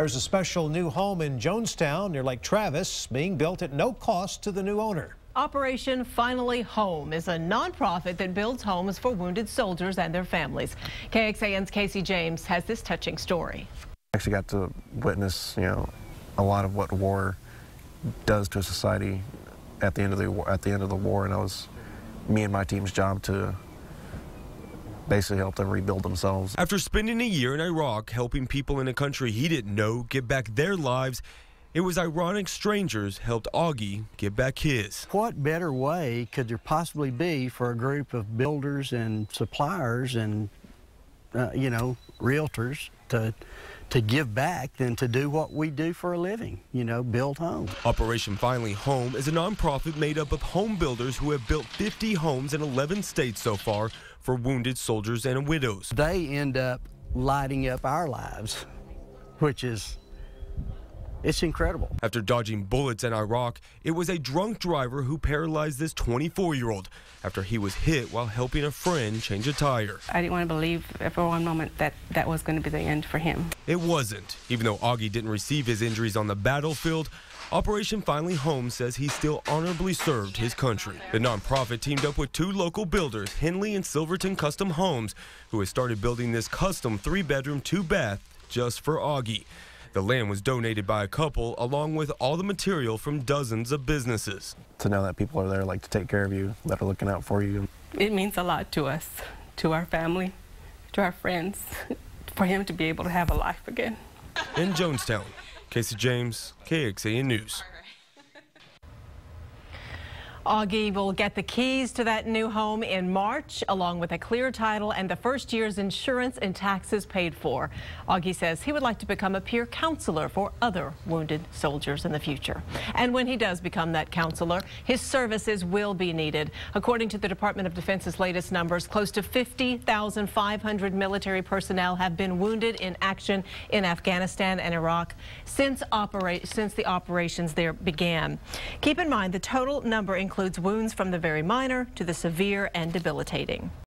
There's a special new home in Jonestown near Lake Travis being built at no cost to the new owner. Operation Finally Home is a nonprofit that builds homes for wounded soldiers and their families. KXAN's Casey James has this touching story. I actually got to witness, a lot of what war does to a society at the end of the war, and it was me and my team's job to basically help them rebuild themselves. After spending a year in Iraq helping people in a country he didn't know get back their lives, it was ironic strangers helped Augie get back his. What better way could there possibly be for a group of builders and suppliers and, realtors to give back than to do what we do for a living, build homes. Operation Finally Home is a nonprofit made up of home builders who have built 50 homes in 11 states so far for wounded soldiers and widows. They end up lighting up our lives, which is it's incredible. After dodging bullets in Iraq, it was a drunk driver who paralyzed this 24-year-old after he was hit while helping a friend change a tire. I didn't want to believe for one moment that that was going to be the end for him. It wasn't. Even though Augie didn't receive his injuries on the battlefield, Operation Finally Home says he still honorably served his country. The nonprofit teamed up with two local builders, Henley and Silverton Custom Homes, who has started building this custom 3-bedroom, 2-bath just for Augie. The land was donated by a couple, along with all the material from dozens of businesses. To know that people are there, to take care of you, that are looking out for you. It means a lot to us, to our family, to our friends, for him to be able to have a life again. In Jonestown, Casey James, KXAN News. Augie will get the keys to that new home in March, along with a clear title and the first year's insurance and taxes paid for. Augie says he would like to become a peer counselor for other wounded soldiers in the future. And when he does become that counselor, his services will be needed. According to the Department of Defense's latest numbers, close to 50,500 military personnel have been wounded in action in Afghanistan and Iraq since the operations there began. Keep in mind the total number includes wounds from the very minor to the severe and debilitating.